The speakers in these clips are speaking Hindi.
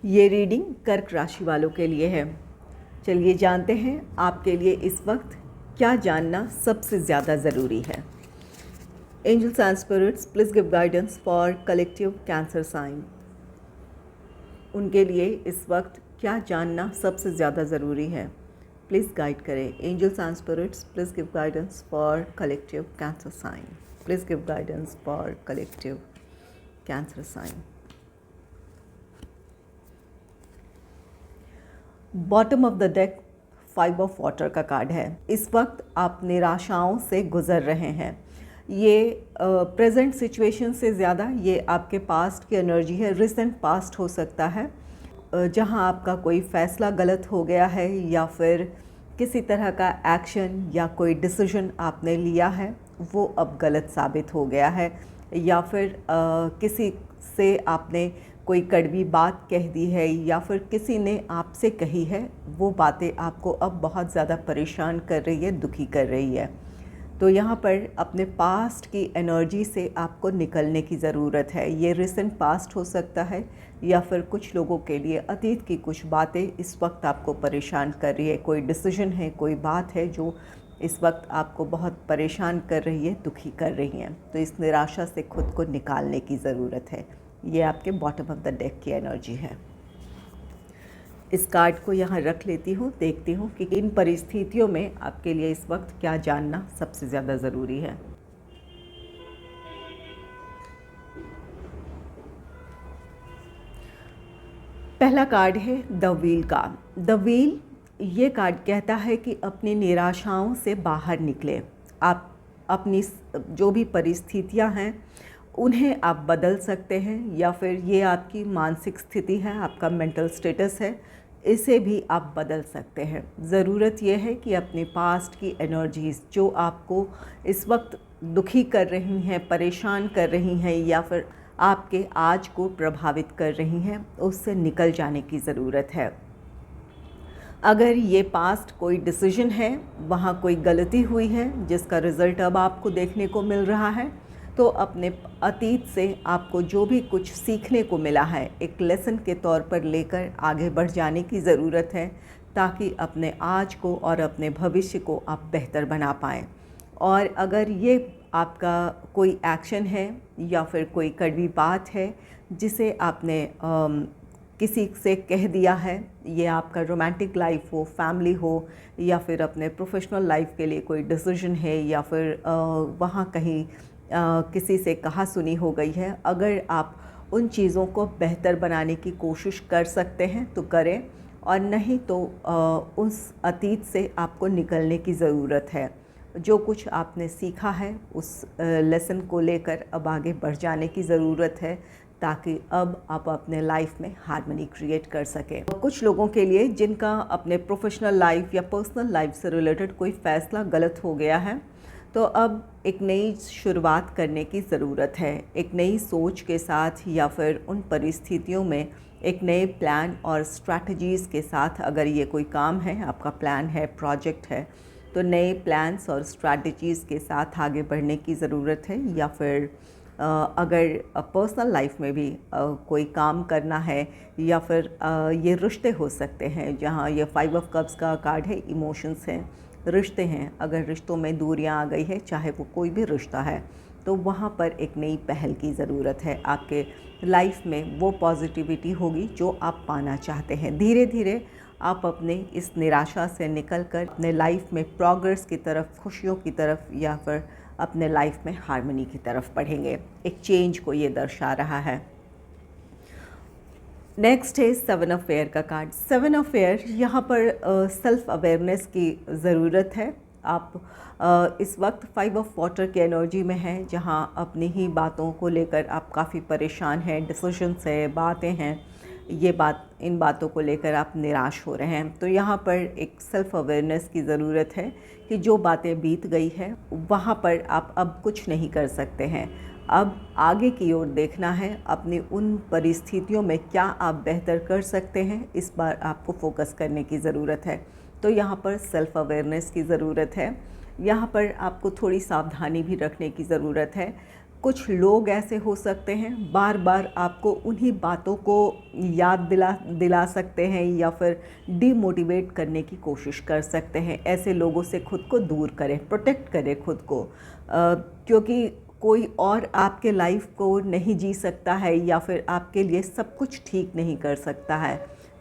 ये रीडिंग कर्क राशि वालों के लिए है। चलिए जानते हैं आपके लिए इस वक्त क्या जानना सबसे ज़्यादा ज़रूरी है। Angels and spirits please give guidance for collective cancer sign. उनके लिए इस वक्त क्या जानना सबसे ज़्यादा ज़रूरी है, प्लीज़ गाइड करें। Angels and spirits please give guidance for collective cancer sign. Please give guidance for collective cancer sign. Bottom of the deck 5 of water का कार्ड है। इस वक्त आप निराशाओं से गुज़र रहे हैं। ये प्रेजेंट सिचुएशन से ज़्यादा ये आपके पास्ट की एनर्जी है। रिसेंट पास्ट हो सकता है जहां आपका कोई फ़ैसला गलत हो गया है या फिर किसी तरह का एक्शन या कोई डिसीजन आपने लिया है वो अब गलत साबित हो गया है, या फिर किसी से आपने कोई कड़वी बात कह दी है या फिर किसी ने आपसे कही है, वो बातें आपको अब बहुत ज़्यादा परेशान कर रही है, दुखी कर रही है। तो यहाँ पर अपने पास्ट की एनर्जी से आपको निकलने की ज़रूरत है। ये रिसेंट पास्ट हो सकता है या फिर कुछ लोगों के लिए अतीत की कुछ बातें इस वक्त आपको परेशान कर रही है। कोई डिसीजन है, कोई बात है जो इस वक्त आपको बहुत परेशान कर रही है, दुखी कर रही है। तो इस निराशा से खुद को निकालने की ज़रूरत है। ये आपके बॉटम ऑफ द डेक की एनर्जी है। इस कार्ड को यहाँ रख लेती हूँ, देखती हूँ कि इन परिस्थितियों में आपके लिए इस वक्त क्या जानना सबसे ज़्यादा ज़रूरी है। पहला कार्ड है द व्हील का। द व्हील, ये कार्ड कहता है कि अपनी निराशाओं से बाहर निकले। आप अपनी जो भी परिस्थितियाँ हैं उन्हें आप बदल सकते हैं, या फिर ये आपकी मानसिक स्थिति है, आपका मेंटल स्टेटस है, इसे भी आप बदल सकते हैं। ज़रूरत यह है कि अपने पास्ट की एनर्जीज़ जो आपको इस वक्त दुखी कर रही हैं, परेशान कर रही हैं या फिर आपके आज को प्रभावित कर रही हैं, उससे निकल जाने की ज़रूरत है। अगर ये पास्ट कोई डिसीजन है, वहाँ कोई गलती हुई है जिसका रिज़ल्ट अब आपको देखने को मिल रहा है, तो अपने अतीत से आपको जो भी कुछ सीखने को मिला है एक लेसन के तौर पर लेकर आगे बढ़ जाने की ज़रूरत है, ताकि अपने आज को और अपने भविष्य को आप बेहतर बना पाएँ। और अगर ये आपका कोई एक्शन है या फिर कोई कड़वी बात है जिसे आपने किसी से कह दिया है, ये आपका रोमांटिक लाइफ हो, फैमिली हो, या फिर अपने प्रोफेशनल लाइफ के लिए कोई डिसीजन है, या फिर वहाँ कहीं किसी से कहा सुनी हो गई है, अगर आप उन चीज़ों को बेहतर बनाने की कोशिश कर सकते हैं तो करें, और नहीं तो उस अतीत से आपको निकलने की ज़रूरत है। जो कुछ आपने सीखा है उस लेसन को लेकर अब आगे बढ़ जाने की ज़रूरत है, ताकि अब आप अपने लाइफ में हार्मनी क्रिएट कर सकें। कुछ लोगों के लिए जिनका अपने प्रोफेशनल लाइफ या पर्सनल लाइफ से रिलेटेड कोई फ़ैसला गलत हो गया है, तो अब एक नई शुरुआत करने की ज़रूरत है। एक नई सोच के साथ या फिर उन परिस्थितियों में एक नए प्लान और स्ट्रैटेजीज़ के साथ, अगर ये कोई काम है, आपका प्लान है, प्रोजेक्ट है, तो नए प्लान्स और स्ट्रैटेजीज़ के साथ आगे बढ़ने की ज़रूरत है। या फिर अगर पर्सनल लाइफ में भी कोई काम करना है, या फिर ये रिश्ते हो सकते हैं, जहाँ ये 5 ऑफ कप्स का कार्ड है, इमोशंस हैं, रिश्ते हैं। अगर रिश्तों में दूरियां आ गई है, चाहे वो कोई भी रिश्ता है, तो वहाँ पर एक नई पहल की ज़रूरत है। आपके लाइफ में वो पॉजिटिविटी होगी जो आप पाना चाहते हैं। धीरे धीरे आप अपने इस निराशा से निकलकर अपने लाइफ में प्रोग्रेस की तरफ, खुशियों की तरफ, या फिर अपने लाइफ में हार्मनी की तरफ बढ़ेंगे। एक चेंज को ये दर्शा रहा है। नेक्स्ट है 7 ऑफ एयर का कार्ड। 7 ऑफ एयर, यहाँ पर सेल्फ अवेयरनेस की ज़रूरत है। आप इस वक्त 5 ऑफ वाटर की एनर्जी में हैं, जहाँ अपनी ही बातों को लेकर आप काफ़ी परेशान हैं, डिसीजंस है, बातें हैं, इन बातों को लेकर आप निराश हो रहे हैं। तो यहाँ पर एक सेल्फ अवेयरनेस की ज़रूरत है कि जो बातें बीत गई है वहाँ पर आप अब कुछ नहीं कर सकते हैं। अब आगे की ओर देखना है, अपनी उन परिस्थितियों में क्या आप बेहतर कर सकते हैं, इस बार आपको फोकस करने की ज़रूरत है। तो यहाँ पर सेल्फ अवेयरनेस की ज़रूरत है। यहाँ पर आपको थोड़ी सावधानी भी रखने की ज़रूरत है। कुछ लोग ऐसे हो सकते हैं बार बार आपको उन्हीं बातों को याद दिला सकते हैं या फिर डीमोटिवेट करने की कोशिश कर सकते हैं। ऐसे लोगों से खुद को दूर करें, प्रोटेक्ट करें खुद को, क्योंकि कोई और आपके लाइफ को नहीं जी सकता है या फिर आपके लिए सब कुछ ठीक नहीं कर सकता है,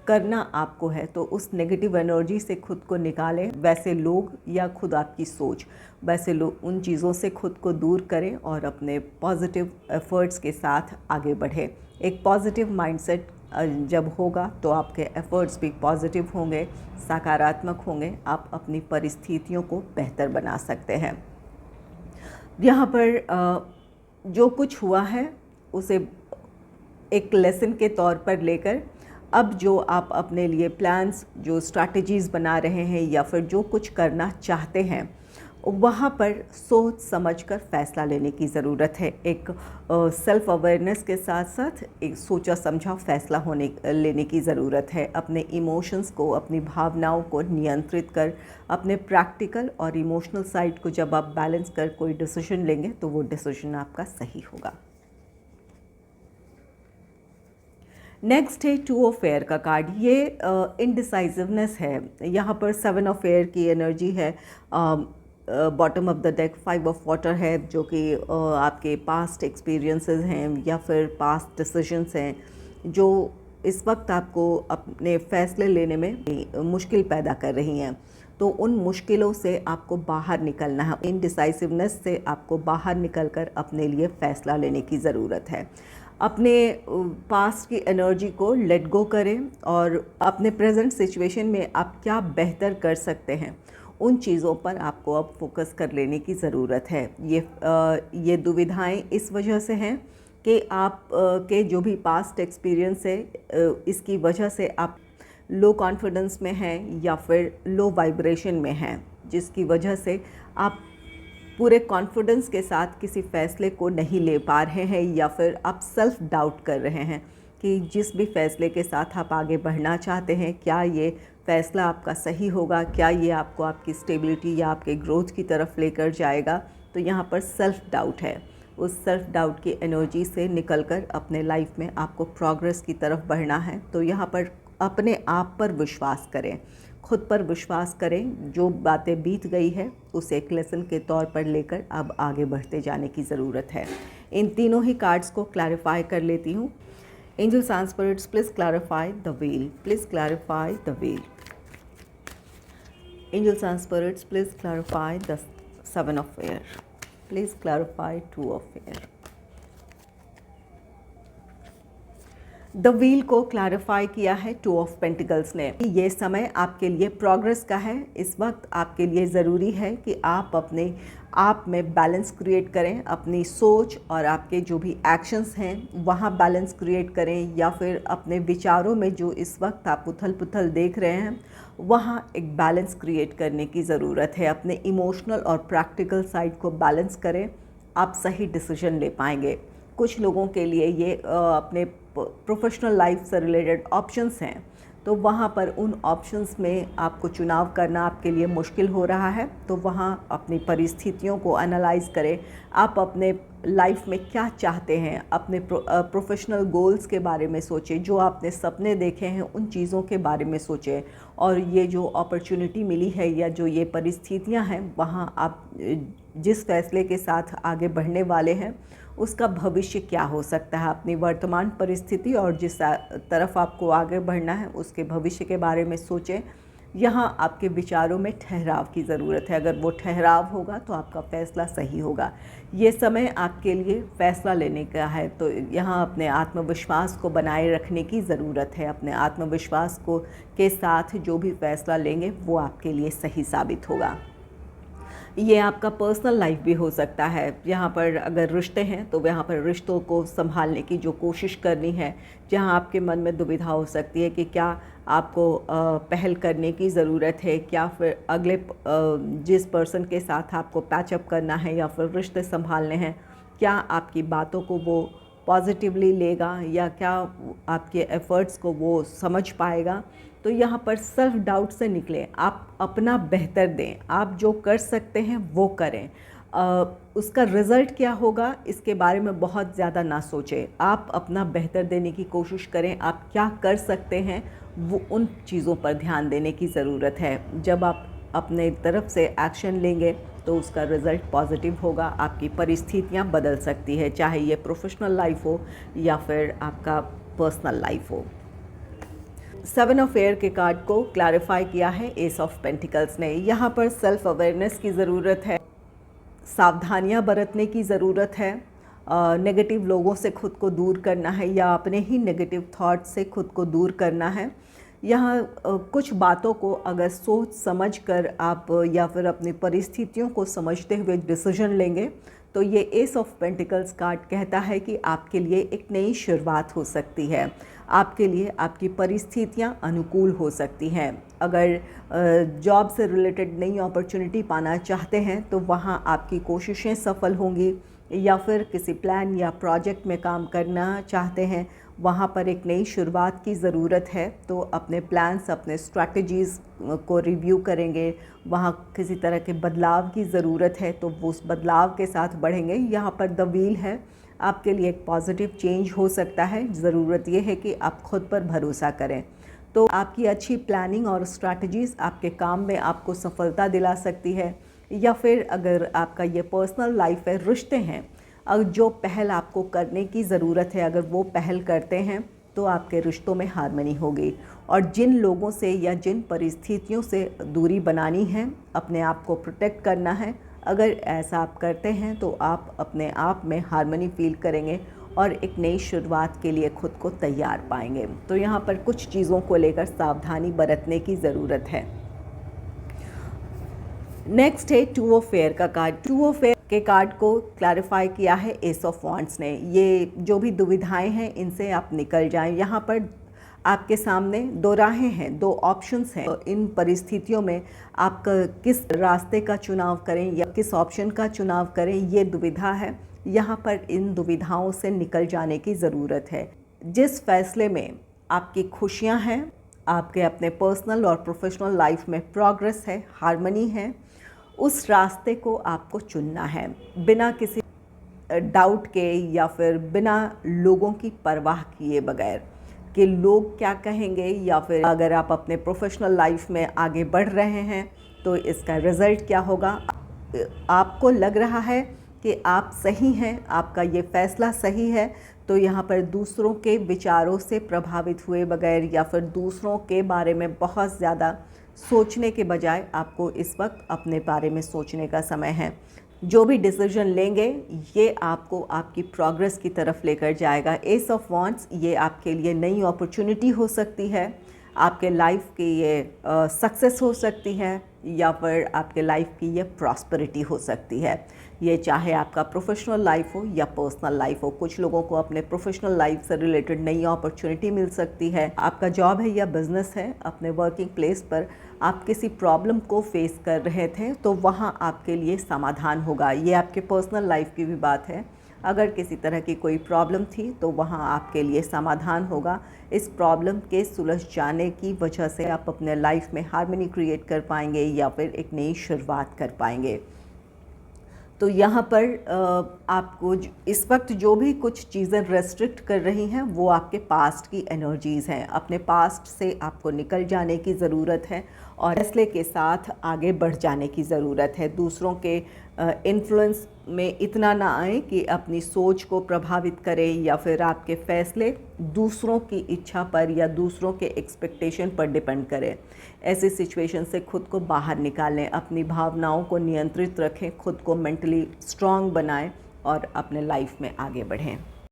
करना आपको है। तो उस नेगेटिव एनर्जी से खुद को निकालें। वैसे लोग या खुद आपकी सोच, वैसे लोग, उन चीज़ों से खुद को दूर करें और अपने पॉजिटिव एफ़र्ट्स के साथ आगे बढ़ें। एक पॉजिटिव माइंडसेट जब होगा तो आपके एफ़र्ट्स भी पॉजिटिव होंगे, सकारात्मक होंगे। आप अपनी परिस्थितियों को बेहतर बना सकते हैं। यहाँ पर जो कुछ हुआ है उसे एक लेसन के तौर पर लेकर अब जो आप अपने लिए प्लान्स, जो स्ट्रैटेजीज़ बना रहे हैं या फिर जो कुछ करना चाहते हैं, वहाँ पर सोच समझकर फ़ैसला लेने की ज़रूरत है। एक सेल्फ़ अवेयरनेस के साथ साथ एक सोचा समझा फ़ैसला लेने की ज़रूरत है। अपने इमोशंस को, अपनी भावनाओं को नियंत्रित कर अपने प्रैक्टिकल और इमोशनल साइड को जब आप बैलेंस कर कोई डिसीजन लेंगे तो वो डिसीजन आपका सही होगा। नेक्स्ट है 2 ऑफ एयर का कार्ड। ये इनडिसाइसिवनेस है। यहाँ पर 7 ऑफ एयर की एनर्जी है। Bottom of the deck 5 of water है, जो कि आपके पास्ट एक्सपीरियंसेस हैं या फिर पास्ट डिसीजंस हैं जो इस वक्त आपको अपने फ़ैसले लेने में मुश्किल पैदा कर रही हैं। तो उन मुश्किलों से आपको बाहर निकलना है। इनडिसाइसिवनेस से आपको बाहर निकलकर अपने लिए फ़ैसला लेने की ज़रूरत है। अपने पास्ट की एनर्जी को लेट गो करें और अपने प्रेजेंट सिचुएशन में आप क्या बेहतर कर सकते हैं, उन चीज़ों पर आपको अब फोकस कर लेने की ज़रूरत है। ये दुविधाएं इस वजह से हैं कि आप के जो भी पास्ट एक्सपीरियंस है, इसकी वजह से आप लो कॉन्फिडेंस में हैं या फिर लो वाइब्रेशन में हैं, जिसकी वजह से आप पूरे कॉन्फिडेंस के साथ किसी फ़ैसले को नहीं ले पा रहे हैं या फिर आप सेल्फ़ डाउट कर रहे हैं कि जिस भी फ़ैसले के साथ आप आगे बढ़ना चाहते हैं, क्या ये फ़ैसला आपका सही होगा, क्या ये आपको आपकी स्टेबिलिटी या आपके ग्रोथ की तरफ लेकर जाएगा। तो यहाँ पर सेल्फ़ डाउट है। उस सेल्फ़ डाउट की एनर्जी से निकलकर अपने लाइफ में आपको प्रोग्रेस की तरफ बढ़ना है। तो यहाँ पर अपने आप पर विश्वास करें, खुद पर विश्वास करें। जो बातें बीत गई है उसे एक लेसन के तौर पर लेकर अब आगे बढ़ते जाने की ज़रूरत है। इन तीनों ही कार्ड्स को क्लैरिफाई कर लेती हूँ। Angels and spirits, please clarify the wheel, please clarify the wheel. Angels and spirits, please clarify the 7 of air, please clarify 2 of air. The wheel को क्लैरिफाई किया है 2 ऑफ पेंटिकल्स ने। ये समय आपके लिए प्रोग्रेस का है। इस वक्त आपके लिए ज़रूरी है कि आप अपने आप में बैलेंस क्रिएट करें। अपनी सोच और आपके जो भी एक्शंस हैं वहाँ बैलेंस क्रिएट करें, या फिर अपने विचारों में जो इस वक्त आप उथल पुथल देख रहे हैं वहाँ एक बैलेंस क्रिएट करने की ज़रूरत है। अपने इमोशनल और प्रैक्टिकल साइड को बैलेंस करें, आप सही डिसीजन ले पाएंगे। कुछ लोगों के लिए ये अपने प्रोफेशनल लाइफ से रिलेटेड ऑप्शंस हैं, तो वहाँ पर उन ऑप्शंस में आपको चुनाव करना आपके लिए मुश्किल हो रहा है। तो वहाँ अपनी परिस्थितियों को एनालाइज करें। आप अपने लाइफ में क्या चाहते हैं, अपने प्रोफेशनल गोल्स के बारे में सोचें, जो आपने सपने देखे हैं उन चीज़ों के बारे में सोचें। और ये जो अपॉर्चुनिटी मिली है या जो ये परिस्थितियाँ हैं, वहाँ आप जिस फैसले के साथ आगे बढ़ने वाले हैं उसका भविष्य क्या हो सकता है। अपनी वर्तमान परिस्थिति और जिस तरफ आपको आगे बढ़ना है उसके भविष्य के बारे में सोचें। यहाँ आपके विचारों में ठहराव की ज़रूरत है। अगर वो ठहराव होगा तो आपका फ़ैसला सही होगा। ये समय आपके लिए फ़ैसला लेने का है, तो यहाँ अपने आत्मविश्वास को बनाए रखने की ज़रूरत है। अपने आत्मविश्वास को के साथ जो भी फ़ैसला लेंगे वो आपके लिए सही साबित होगा। ये आपका पर्सनल लाइफ भी हो सकता है। यहाँ पर अगर रिश्ते हैं तो यहाँ पर रिश्तों को संभालने की जो कोशिश करनी है, जहाँ आपके मन में दुविधा हो सकती है कि क्या आपको पहल करने की ज़रूरत है, क्या फिर अगले जिस पर्सन के साथ आपको पैचअप करना है या फिर रिश्ते संभालने हैं, क्या आपकी बातों को वो पॉजिटिवली लेगा या क्या आपके एफ़र्ट्स को वो समझ पाएगा। तो यहाँ पर सेल्फ़ डाउट से निकलें, आप अपना बेहतर दें, आप जो कर सकते हैं वो करें। उसका रिज़ल्ट क्या होगा इसके बारे में बहुत ज़्यादा ना सोचें। आप अपना बेहतर देने की कोशिश करें, आप क्या कर सकते हैं वो उन चीज़ों पर ध्यान देने की ज़रूरत है। जब आप अपने तरफ से एक्शन लेंगे तो उसका रिज़ल्ट पॉजिटिव होगा। आपकी परिस्थितियाँ बदल सकती है, चाहे ये प्रोफेशनल लाइफ हो या फिर आपका पर्सनल लाइफ हो। 7 ऑफ एयर के कार्ड को क्लैरिफाई किया है एस ऑफ पेंटिकल्स ने। यहाँ पर सेल्फ अवेयरनेस की ज़रूरत है, सावधानियाँ बरतने की ज़रूरत है, नेगेटिव लोगों से खुद को दूर करना है या अपने ही नेगेटिव थॉट से खुद को दूर करना है। यहाँ कुछ बातों को अगर सोच समझ कर आप या फिर अपनी परिस्थितियों को समझते हुए डिसीजन लेंगे तो ये एस ऑफ पेंटिकल्स कार्ड कहता है कि आपके लिए एक नई शुरुआत हो सकती है, आपके लिए आपकी परिस्थितियाँ अनुकूल हो सकती हैं। अगर जॉब से रिलेटेड नई अपॉर्चुनिटी पाना चाहते हैं तो वहाँ आपकी कोशिशें सफल होंगी, या फिर किसी प्लान या प्रोजेक्ट में काम करना चाहते हैं वहाँ पर एक नई शुरुआत की ज़रूरत है, तो अपने प्लान्स, अपने स्ट्रैटेजीज़ को रिव्यू करेंगे। वहाँ किसी तरह के बदलाव की ज़रूरत है तो वो उस बदलाव के साथ बढ़ेंगे। यहाँ पर द व्हील है, आपके लिए एक पॉजिटिव चेंज हो सकता है। ज़रूरत ये है कि आप खुद पर भरोसा करें। तो आपकी अच्छी प्लानिंग और स्ट्रैटेजीज़ आपके काम में आपको सफलता दिला सकती है। या फिर अगर आपका ये पर्सनल लाइफ है, रिश्ते हैं, और जो पहल आपको करने की ज़रूरत है अगर वो पहल करते हैं तो आपके रिश्तों में हार्मनी होगी। और जिन लोगों से या जिन परिस्थितियों से दूरी बनानी है, अपने आप को प्रोटेक्ट करना है, अगर ऐसा आप करते हैं तो आप अपने आप में हार्मनी फील करेंगे और एक नई शुरुआत के लिए खुद को तैयार पाएंगे। तो यहाँ पर कुछ चीज़ों को लेकर सावधानी बरतने की ज़रूरत है। नेक्स्ट है 2 ऑफ एयर का कार्ड। 2 ऑफ एयर के कार्ड को क्लैरिफाई किया है एस ऑफ वांड्स ने। ये जो भी दुविधाएं हैं इनसे आप निकल जाएं। यहाँ पर आपके सामने 2 राहें हैं, 2 ऑप्शंस हैं। इन परिस्थितियों में आप किस रास्ते का चुनाव करें या किस ऑप्शन का चुनाव करें, ये दुविधा है। यहाँ पर इन दुविधाओं से निकल जाने की ज़रूरत है। जिस फैसले में आपकी खुशियाँ हैं, आपके अपने पर्सनल और प्रोफेशनल लाइफ में प्रोग्रेस है, हार्मनी है, उस रास्ते को आपको चुनना है बिना किसी डाउट के या फिर बिना लोगों की परवाह किए बगैर कि लोग क्या कहेंगे। या फिर अगर आप अपने प्रोफेशनल लाइफ में आगे बढ़ रहे हैं तो इसका रिज़ल्ट क्या होगा। आपको लग रहा है कि आप सही हैं, आपका ये फ़ैसला सही है, तो यहाँ पर दूसरों के विचारों से प्रभावित हुए बगैर या फिर दूसरों के बारे में बहुत ज़्यादा सोचने के बजाय आपको इस वक्त अपने बारे में सोचने का समय है। जो भी डिसीजन लेंगे ये आपको आपकी प्रोग्रेस की तरफ लेकर जाएगा। एस ऑफ वांड्स ये आपके लिए नई अपॉर्चुनिटी हो सकती है, आपके लाइफ की ये सक्सेस हो सकती है, या फिर आपके लाइफ की ये प्रॉस्पेरिटी हो सकती है। ये चाहे आपका प्रोफेशनल लाइफ हो या पर्सनल लाइफ हो। कुछ लोगों को अपने प्रोफेशनल लाइफ से रिलेटेड नई अपॉर्चुनिटी मिल सकती है। आपका जॉब है या बिजनेस है, अपने वर्किंग प्लेस पर आप किसी प्रॉब्लम को फेस कर रहे थे तो वहाँ आपके लिए समाधान होगा। ये आपके पर्सनल लाइफ की भी बात है। अगर किसी तरह की कोई प्रॉब्लम थी तो वहाँ आपके लिए समाधान होगा। इस प्रॉब्लम के सुलझ जाने की वजह से आप अपने लाइफ में हार्मनी क्रिएट कर पाएंगे या फिर एक नई शुरुआत कर पाएंगे। तो यहाँ पर आपको इस वक्त जो भी कुछ चीज़ें रेस्ट्रिक्ट कर रही हैं वो आपके पास्ट की एनर्जीज़ हैं। अपने पास्ट से आपको निकल जाने की ज़रूरत है और फैसले के साथ आगे बढ़ जाने की ज़रूरत है। दूसरों के इन्फ्लुएंस में इतना ना आए कि अपनी सोच को प्रभावित करे या फिर आपके फ़ैसले दूसरों की इच्छा पर या दूसरों के एक्सपेक्टेशन पर डिपेंड करें। ऐसी सिचुएशन से खुद को बाहर निकालें, अपनी भावनाओं को नियंत्रित रखें, खुद को मेंटली स्ट्रॉन्ग बनाएं और अपने लाइफ में आगे बढ़ें।